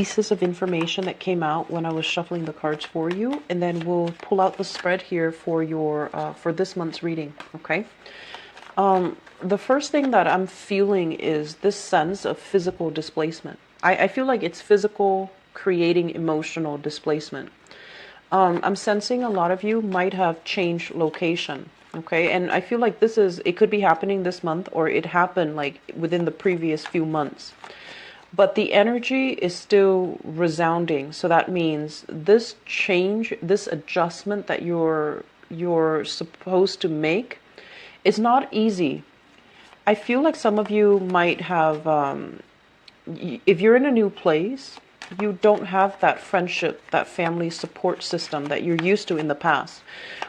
pieces of information that came out when I was shuffling the cards for you, and then we'll pull out the spread here for your for this month's reading. Okay. The first thing that I'm feeling is this sense of physical displacement. I feel like it's physical creating emotional displacement. I'm sensing a lot of you might have changed location. Okay. And I feel like it could be happening this month, or it happened like within the previous few months. But the energy is still resounding. So that means this change, this adjustment that you're supposed to make, is not easy. I feel like some of you might have, if you're in a new place, you don't have that friendship, that family support system that you're used to in the past,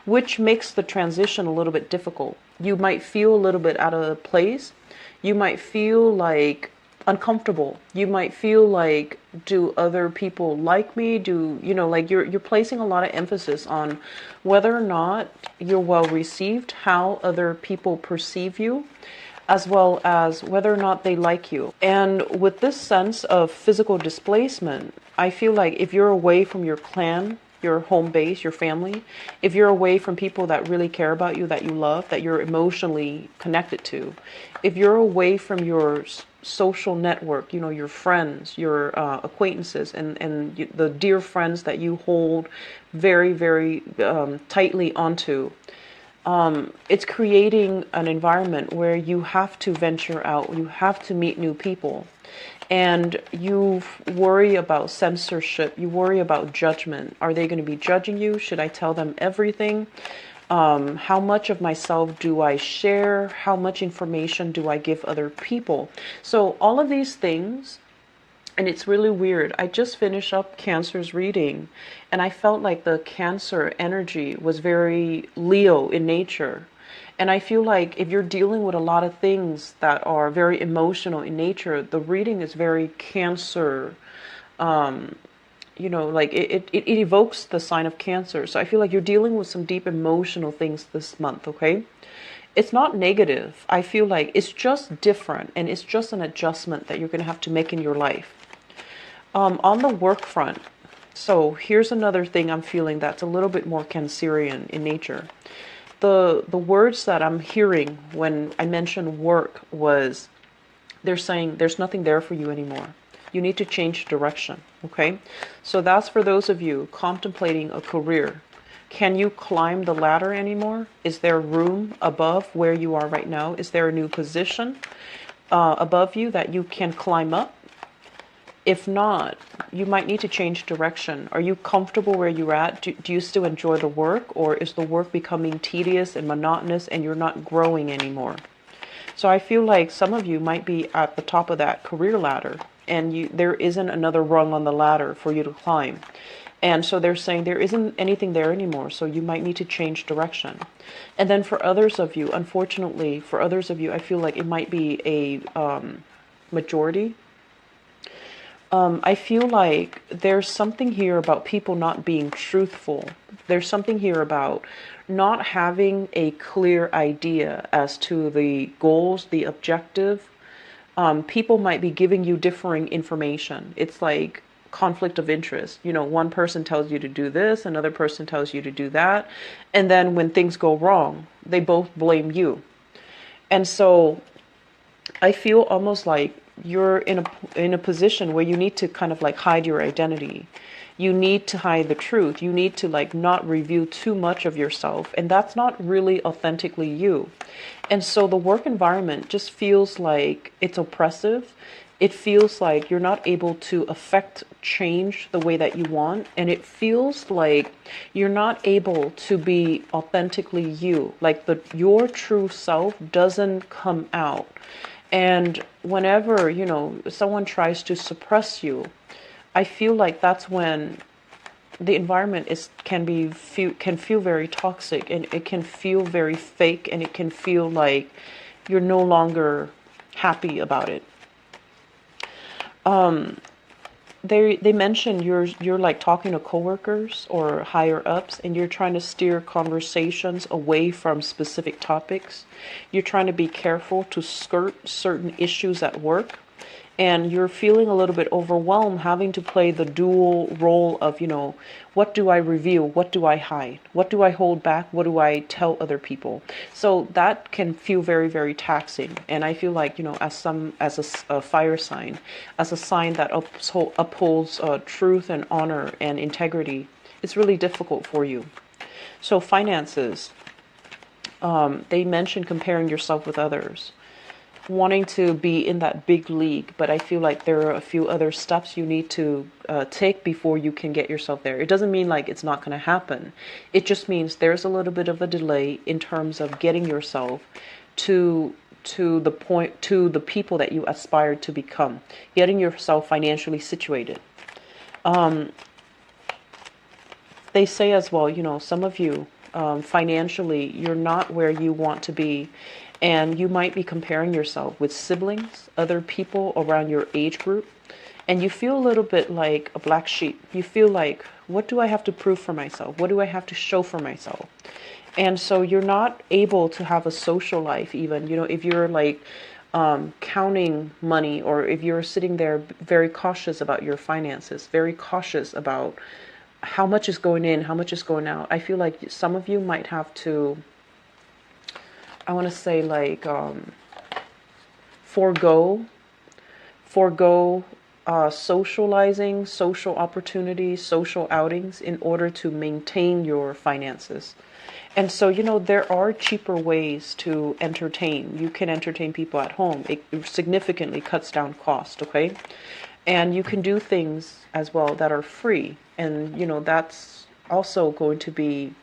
which makes the transition a little bit difficult. You might feel a little bit out of place. You might feel like uncomfortable. You might feel like, do other people like me? Like you're placing a lot of emphasis on whether or not you're well received, how other people perceive you, as well as whether or not they like you. And with this sense of physical displacement, I feel like if you're away from your clan, your home base, your family, if you're away from people that really care about you, that you love, that you're emotionally connected to, if you're away from your social network, your friends, your acquaintances, and the dear friends that you hold very, very tightly onto, it's creating an environment where you have to venture out, you have to meet new people. And you worry about censorship, you worry about judgment. Are they going to be judging you? Should I tell them everything? How much of myself do I share? How much information do I give other people? So all of these things, and it's really weird. I just finished up Cancer's reading, and I felt like the Cancer energy was very Leo in nature. And I feel like if you're dealing with a lot of things that are very emotional in nature, the reading is very Cancer. Like it evokes the sign of Cancer. So I feel like you're dealing with some deep emotional things this month, okay? It's not negative. I feel like it's just different, and it's just an adjustment that you're going to have to make in your life. On the work front, so here's another thing I'm feeling that's a little bit more Cancerian in nature. The words that I'm hearing when I mention work was, they're saying there's nothing there for you anymore. You need to change direction, okay? So that's for those of you contemplating a career. Can you climb the ladder anymore? Is there room above where you are right now? Is there a new position above you that you can climb up? If not, you might need to change direction. Are you comfortable where you're at? Do you still enjoy the work, or is the work becoming tedious and monotonous and you're not growing anymore? So I feel like some of you might be at the top of that career ladder, and there isn't another rung on the ladder for you to climb. And so they're saying there isn't anything there anymore, so you might need to change direction. And then for others of you, unfortunately, for others of you, I feel like it might be a majority. I feel like there's something here about people not being truthful. There's something here about not having a clear idea as to the goals, the objective. People might be giving you differing information. It's like conflict of interest. One person tells you to do this, another person tells you to do that. And then when things go wrong, they both blame you. And so I feel almost like you're in a position where you need to kind of like hide your identity. You need to hide the truth. You need to like not reveal too much of yourself, and that's not really authentically you. And so the work environment just feels like it's oppressive. It feels like you're not able to affect change the way that you want, and it feels like you're not able to be authentically you. Like your true self doesn't come out. And whenever, someone tries to suppress you, I feel like that's when the environment can feel very toxic, and it can feel very fake, and it can feel like you're no longer happy about it. They mentioned you're like talking to coworkers or higher ups, and you're trying to steer conversations away from specific topics. You're trying to be careful to skirt certain issues at work. And you're feeling a little bit overwhelmed having to play the dual role of, what do I reveal? What do I hide? What do I hold back? What do I tell other people? So that can feel very, very taxing. And I feel like, as a fire sign, as a sign that upholds truth and honor and integrity, it's really difficult for you. So finances, they mention comparing yourself with others, wanting to be in that big league, but I feel like there are a few other steps you need to take before you can get yourself there. It doesn't mean like it's not going to happen. It just means there's a little bit of a delay in terms of getting yourself to the people that you aspire to become, getting yourself financially situated. They say as well, some of you, financially, you're not where you want to be. And you might be comparing yourself with siblings, other people around your age group. And you feel a little bit like a black sheep. You feel like, what do I have to prove for myself? What do I have to show for myself? And so you're not able to have a social life even. If you're like counting money, or if you're sitting there very cautious about your finances, very cautious about how much is going in, how much is going out. I feel like some of you might have to, I want to say like forego socializing, social opportunities, social outings in order to maintain your finances. And so, there are cheaper ways to entertain. You can entertain people at home. It significantly cuts down cost, okay? And you can do things as well that are free. And, that's also going to be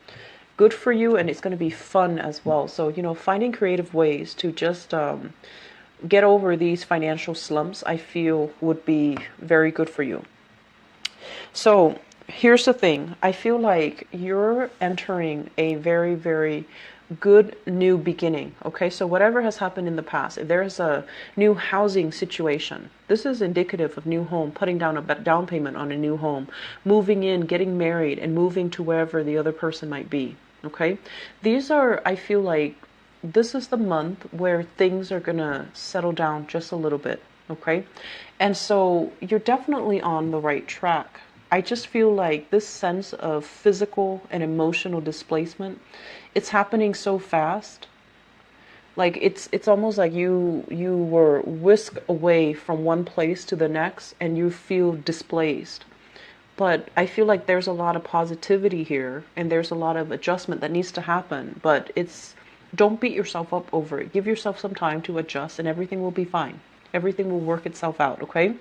good for you, and it's going to be fun as well. So, finding creative ways to just get over these financial slumps, I feel would be very good for you. So, here's the thing. I feel like you're entering a very, very good new beginning. Okay, so whatever has happened in the past, if there's a new housing situation, this is indicative of new home, putting down a down payment on a new home, moving in, getting married, and moving to wherever the other person might be. Okay, these are, I feel like this is the month where things are gonna settle down just a little bit. Okay, and so you're definitely on the right track. I just feel like this sense of physical and emotional displacement, it's happening so fast. Like it's almost like you were whisked away from one place to the next and you feel displaced. But I feel like there's a lot of positivity here and there's a lot of adjustment that needs to happen. But don't beat yourself up over it. Give yourself some time to adjust and everything will be fine. Everything will work itself out, okay?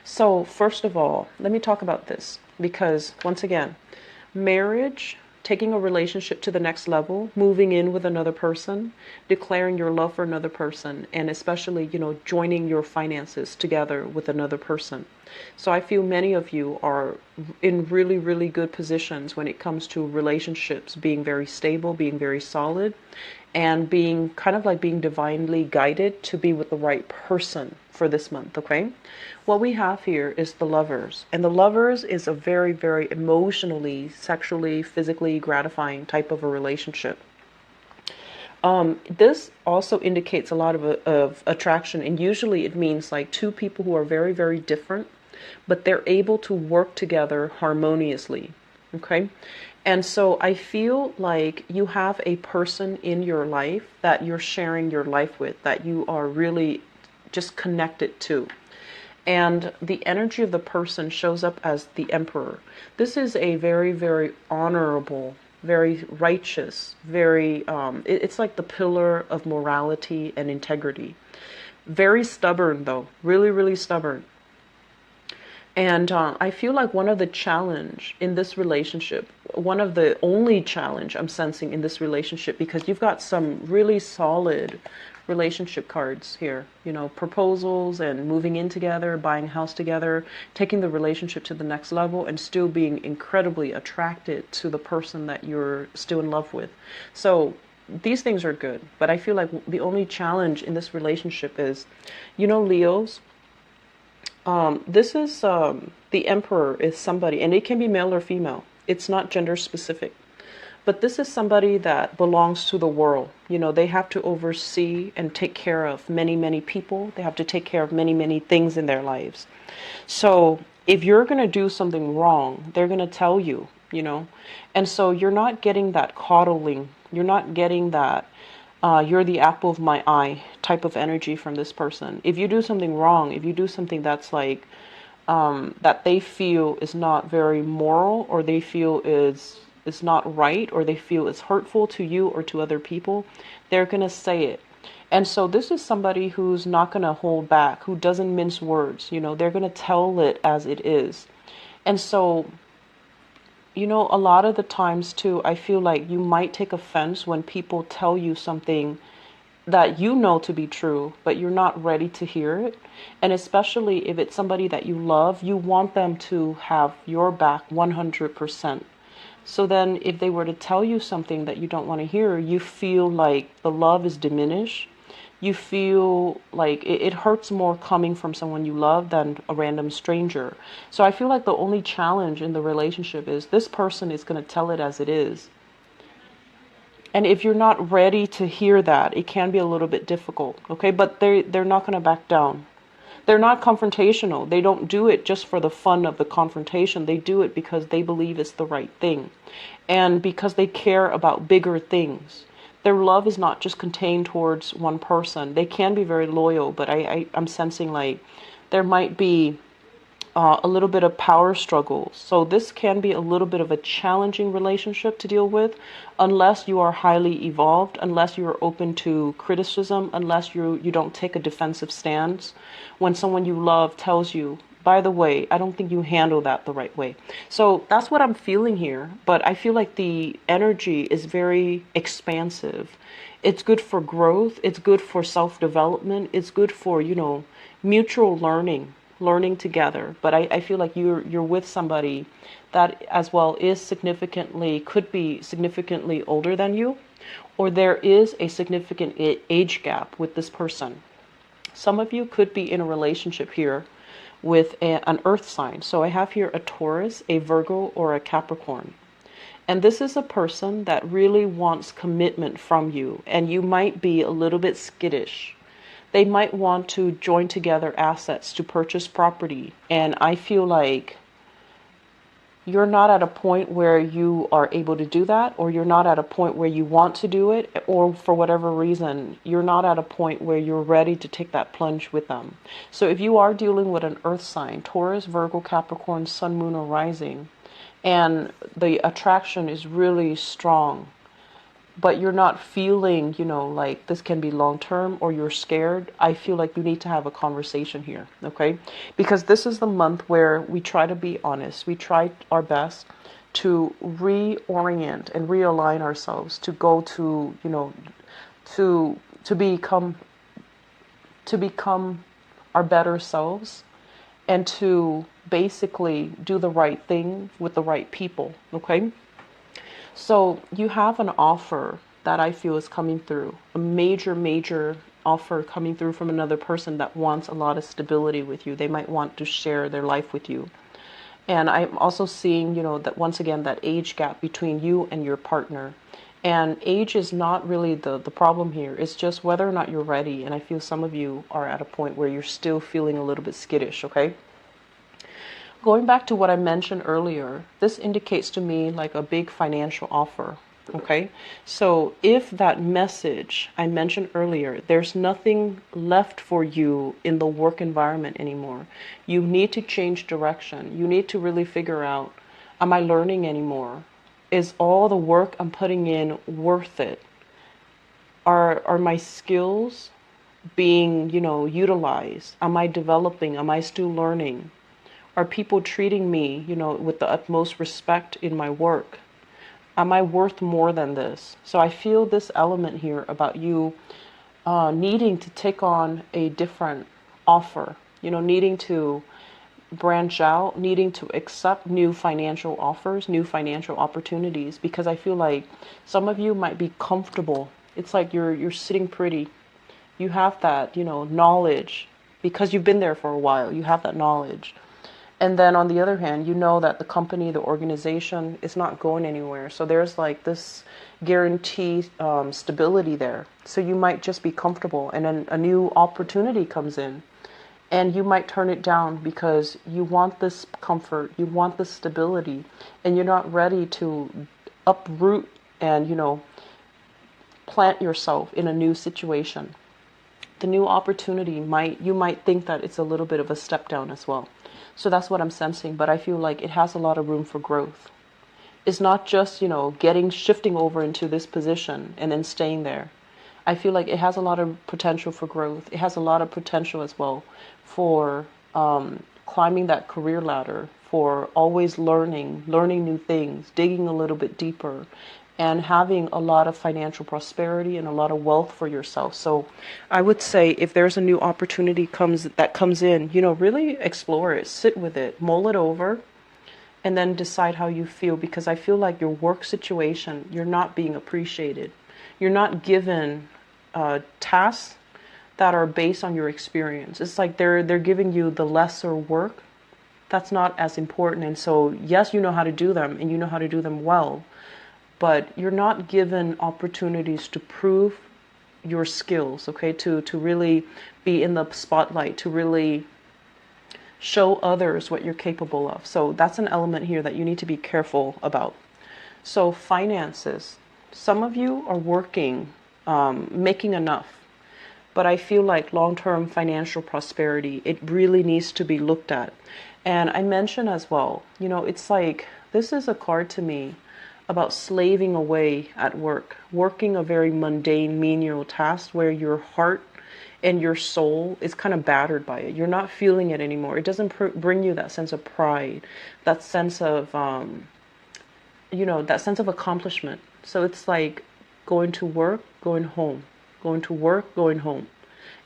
So first of all, let me talk about this because once again, marriage, taking a relationship to the next level, moving in with another person, declaring your love for another person, and especially, joining your finances together with another person. So I feel many of you are in really, really good positions when it comes to relationships being very stable, being very solid, and being kind of like being divinely guided to be with the right person for this month, okay? What we have here is the Lovers. And the Lovers is a very, very emotionally, sexually, physically gratifying type of a relationship. This also indicates a lot of attraction, and usually it means like two people who are very, very different, but they're able to work together harmoniously, okay? And so I feel like you have a person in your life that you're sharing your life with, that you are really just connected to. And the energy of the person shows up as the Emperor. This is a very, very honorable, very righteous, it's like the pillar of morality and integrity. Very stubborn though, really, really stubborn. And I feel like one of the challenge in this relationship, one of the only challenge I'm sensing in this relationship, because you've got some really solid relationship cards here, proposals and moving in together, buying a house together, taking the relationship to the next level, and still being incredibly attracted to the person that you're still in love with. So these things are good, but I feel like the only challenge in this relationship is, Leos, this is the Emperor is somebody, and it can be male or female. It's not gender specific. But this is somebody that belongs to the world. You know, they have to oversee and take care of many, many people. They have to take care of many, many things in their lives. So if you're going to do something wrong, they're going to tell you, you know. And so you're not getting that coddling. You're not getting that you're the apple of my eye type of energy from this person. If you do something wrong, if you do something that's like, that they feel is not very moral, or they feel is not right, or they feel is hurtful to you or to other people, they're going to say it. And so this is somebody who's not going to hold back, who doesn't mince words. You know, they're going to tell it as it is. And so, you know, a lot of the times too, I feel like you might take offense when people tell you something that you know to be true, but you're not ready to hear it. And especially if it's somebody that you love, you want them to have your back 100%. So then if they were to tell you something that you don't want to hear, you feel like the love is diminished. You feel like it hurts more coming from someone you love than a random stranger. So I feel like the only challenge in the relationship is this person is going to tell it as it is. And if you're not ready to hear that, it can be a little bit difficult, okay? But they're not going to back down. They're not confrontational. They don't do it just for the fun of the confrontation. They do it because they believe it's the right thing. And because they care about bigger things. Their love is not just contained towards one person. They can be very loyal, but I'm sensing like there might be a little bit of power struggle. So this can be a little bit of a challenging relationship to deal with unless you are highly evolved, unless you are open to criticism, unless you don't take a defensive stance. When someone you love tells you, by the way, I don't think you handle that the right way. So that's what I'm feeling here. But I feel like the energy is very expansive. It's good for growth. It's good for self-development. It's good for, you know, mutual learning together. But I feel like you're with somebody that as well could be significantly older than you, or there is a significant age gap with this person. Some of you could be in a relationship here with an earth sign. So I have here a Taurus, a Virgo, or a Capricorn. And this is a person that really wants commitment from you, and you might be a little bit skittish. They might want to join together assets to purchase property. And I feel like you're not at a point where you are able to do that, or you're not at a point where you want to do it, or for whatever reason, you're not at a point where you're ready to take that plunge with them. So if you are dealing with an earth sign, Taurus, Virgo, Capricorn, Sun, Moon, or Rising, and the attraction is really strong, but you're not feeling, you know, like this can be long term, or you're scared, I feel like you need to have a conversation here, okay? Because this is the month where we try to be honest. We try our best to reorient and realign ourselves to go to, you know, to become our better selves, and to basically do the right thing with the right people, okay? So you have an offer that I feel is coming through, a major offer coming through from another person that wants a lot of stability with you. They might want to share their life with you. And I'm also seeing, you know, that once again, that age gap between you and your partner. And age is not really the problem here. It's just whether or not you're ready. And I feel some of you are at a point where you're still feeling a little bit skittish, okay? Going back to what I mentioned earlier, this indicates to me like a big financial offer, okay? So if that message I mentioned earlier, there's nothing left for you in the work environment anymore. You need to change direction. You need to really figure out, am I learning anymore? Is all the work I'm putting in worth it? Are my skills being, you know, utilized? Am I developing? Am I still learning? Are people treating me, you know, with the utmost respect in my work? Am I worth more than this? So I feel this element here about you needing to take on a different offer, you know, needing to branch out, needing to accept new financial offers, new financial opportunities, because I feel like some of you might be comfortable. It's like you're sitting pretty. You have that, you know, knowledge because you've been there for a while. You have that knowledge. And then on the other hand, you know that the company, the organization is not going anywhere. So there's like this guarantee stability there. So you might just be comfortable, and then a new opportunity comes in, and you might turn it down because you want this comfort, you want this stability, and you're not ready to uproot and, plant yourself in a new situation. The new opportunity you might think that it's a little bit of a step down as well. So that's what I'm sensing, but I feel like it has a lot of room for growth. It's not just, shifting over into this position and then staying there. I feel like it has a lot of potential for growth. It has a lot of potential as well for climbing that career ladder, for always learning new things, digging a little bit deeper, and having a lot of financial prosperity and a lot of wealth for yourself. So I would say if there's a new opportunity that comes in, really explore it, sit with it, mull it over, and then decide how you feel, because I feel like your work situation, you're not being appreciated. You're not given tasks that are based on your experience. It's like they're giving you the lesser work that's not as important. And so, yes, you know how to do them and you know how to do them well, but you're not given opportunities to prove your skills, okay? To really be in the spotlight, to really show others what you're capable of. So that's an element here that you need to be careful about. So finances, some of you are working, making enough, but I feel like long-term financial prosperity, it really needs to be looked at. And I mentioned as well, it's like, this is a card to me about slaving away at work, working a very mundane, menial task where your heart and your soul is kind of battered by it. You're not feeling it anymore. It doesn't bring you that sense of pride, that sense of, that sense of accomplishment. So it's like going to work, going home, going to work, going home.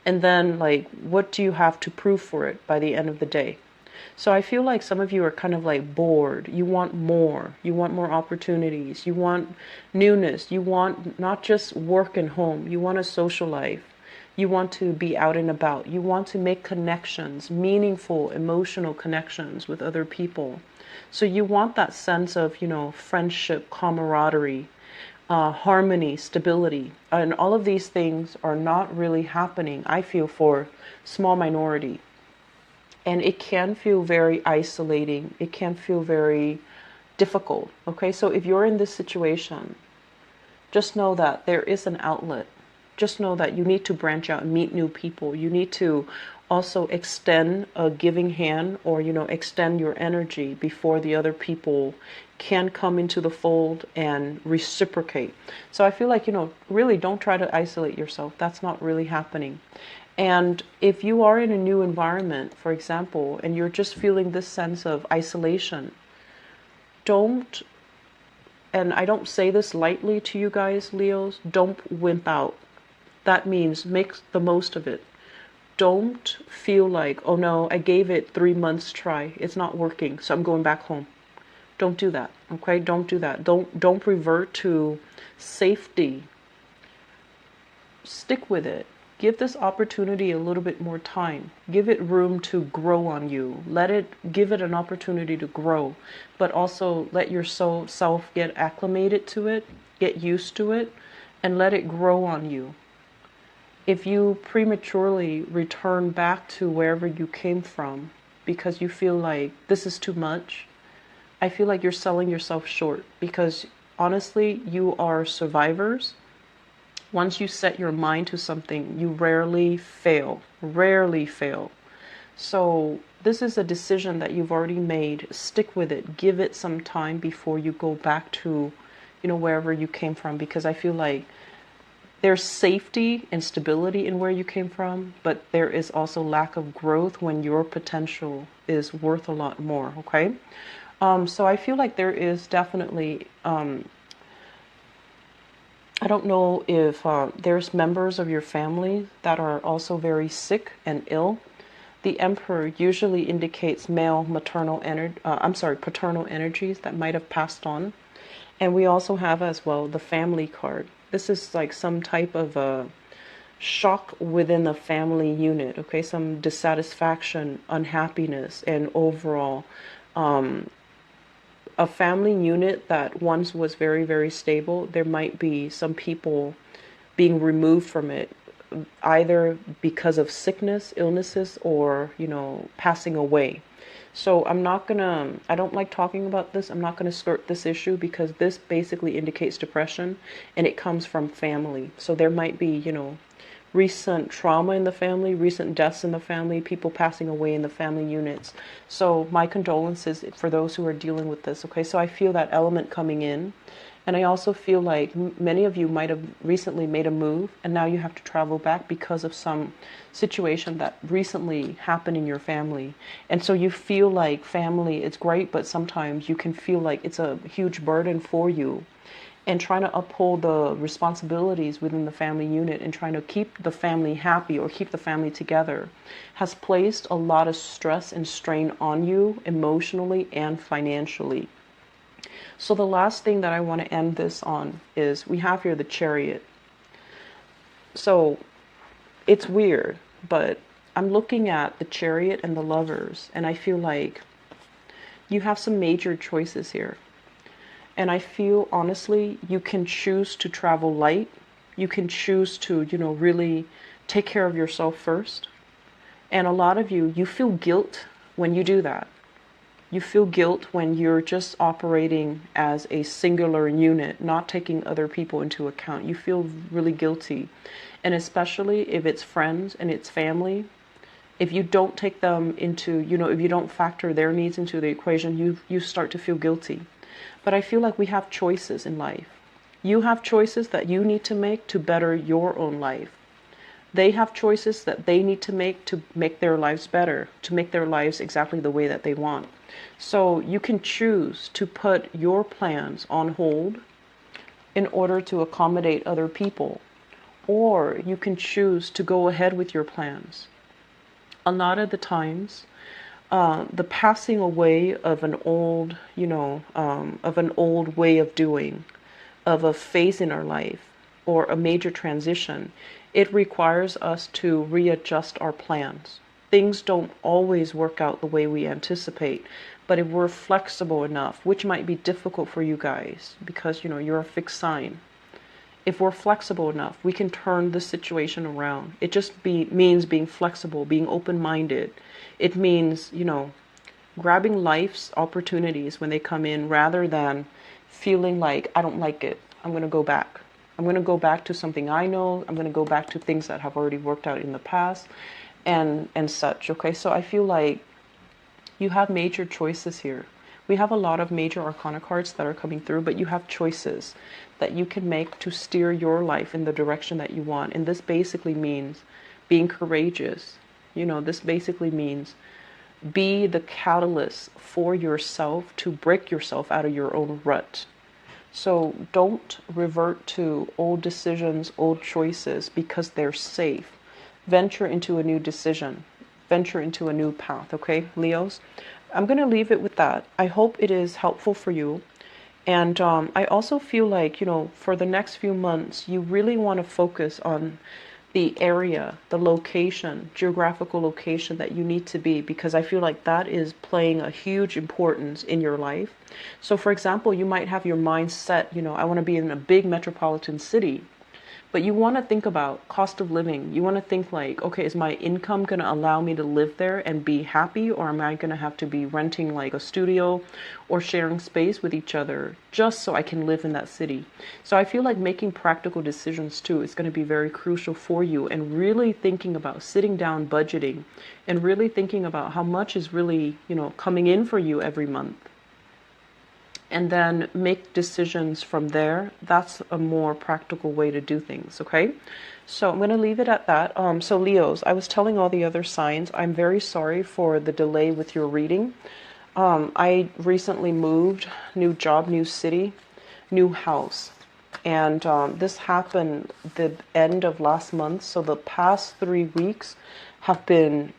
And then, like, what do you have to prove for it by the end of the day? So I feel like some of you are kind of like bored. You want more. You want more opportunities. You want newness. You want not just work and home. You want a social life. You want to be out and about. You want to make connections, meaningful, emotional connections with other people. So you want that sense of, friendship, camaraderie, harmony, stability. And all of these things are not really happening, I feel, for small minority. And it can feel very isolating. It can feel very difficult. Okay, so if you're in this situation, just know that there is an outlet. Just know that you need to branch out and meet new people. You need to also extend a giving hand, or, extend your energy before the other people can come into the fold and reciprocate. So I feel like, really don't try to isolate yourself. That's not really happening. And if you are in a new environment, for example, and you're just feeling this sense of isolation, don't, and I don't say this lightly to you guys, Leos, don't wimp out. That means make the most of it. Don't feel like, oh no, I gave it 3 months try. It's not working, so I'm going back home. Don't do that, okay? Don't do that. Don't revert to safety. Stick with it. Give this opportunity a little bit more time. Give it room to grow on you. Give it an opportunity to grow, but also let your self get acclimated to it, get used to it, and let it grow on you. If you prematurely return back to wherever you came from because you feel like this is too much, I feel like you're selling yourself short, because honestly, you are survivors. Once you set your mind to something, you rarely fail. Rarely fail. So this is a decision that you've already made. Stick with it. Give it some time before you go back to, wherever you came from, because I feel like there's safety and stability in where you came from, but there is also lack of growth when your potential is worth a lot more, okay? So I feel like there is definitely, I don't know if there's members of your family that are also very sick and ill. The Emperor usually indicates paternal energies that might have passed on. And we also have as well the family card. This is like some type of shock within the family unit, okay? Some dissatisfaction, unhappiness, and overall a family unit that once was very, very stable, there might be some people being removed from it, either because of sickness, illnesses, or, passing away. So I don't like talking about this. I'm not gonna skirt this issue because this basically indicates depression and it comes from family. So there might be, recent trauma in the family, recent deaths in the family, people passing away in the family units. So my condolences for those who are dealing with this, okay? So I feel that element coming in. And I also feel like many of you might have recently made a move and now you have to travel back because of some situation that recently happened in your family. And so you feel like family is great, but sometimes you can feel like it's a huge burden for you. And trying to uphold the responsibilities within the family unit and trying to keep the family happy or keep the family together has placed a lot of stress and strain on you emotionally and financially. So the last thing that I want to end this on is we have here the Chariot. So it's weird, but I'm looking at the Chariot and the Lovers, and I feel like you have some major choices here. And I feel, honestly, you can choose to travel light. You can choose to, really take care of yourself first. And a lot of you feel guilt when you do that. You feel guilt when you're just operating as a singular unit, not taking other people into account. You feel really guilty. And especially if it's friends and it's family, if you don't take them into, if you don't factor their needs into the equation, you start to feel guilty. But I feel like we have choices in life. You have choices that you need to make to better your own life. They have choices that they need to make their lives better, to make their lives exactly the way that they want. So you can choose to put your plans on hold in order to accommodate other people, or you can choose to go ahead with your plans. A lot of the times, the passing away of an old, of an old way of doing, of a phase in our life, or a major transition, it requires us to readjust our plans. Things don't always work out the way we anticipate, but if we're flexible enough, which might be difficult for you guys because, you're a fixed sign. If we're flexible enough, we can turn the situation around. It just means being flexible, being open-minded. It means, grabbing life's opportunities when they come in rather than feeling like, I don't like it, I'm going to go back. I'm going to go back to something I know. I'm going to go back to things that have already worked out in the past and such, okay? So I feel like you have major choices here. We have a lot of major arcana cards that are coming through, but you have choices that you can make to steer your life in the direction that you want. And this basically means being courageous. This basically means be the catalyst for yourself to break yourself out of your own rut. So don't revert to old decisions, old choices because they're safe. Venture into a new decision. Venture into a new path, okay, Leos? I'm going to leave it with that. I hope it is helpful for you. And I also feel like, for the next few months, you really want to focus on the area, the location, geographical location that you need to be, because I feel like that is playing a huge importance in your life. So for example, you might have your mind set, I want to be in a big metropolitan city. But you want to think about cost of living. You want to think like, okay, is my income going to allow me to live there and be happy? Or am I going to have to be renting like a studio or sharing space with each other just so I can live in that city? So I feel like making practical decisions too is going to be very crucial for you, and really thinking about sitting down, budgeting, and really thinking about how much is really, coming in for you every month. And then make decisions from there. That's a more practical way to do things, okay? So I'm going to leave it at that. So Leos, I was telling all the other signs, I'm very sorry for the delay with your reading. I recently moved, new job, new city, new house. And this happened the end of last month. So the past 3 weeks have been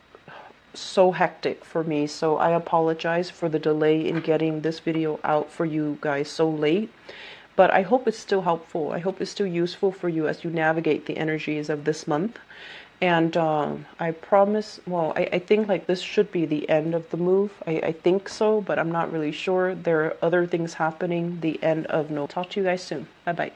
so hectic for me, so I apologize for the delay in getting this video out for you guys so late. But I hope it's still helpful. I hope it's still useful for you as you navigate the energies of this month. And I promise, well, I think like this should be the end of the move. I think so, but I'm not really sure. There are other things happening. The end of no. Talk to you guys soon. Bye bye.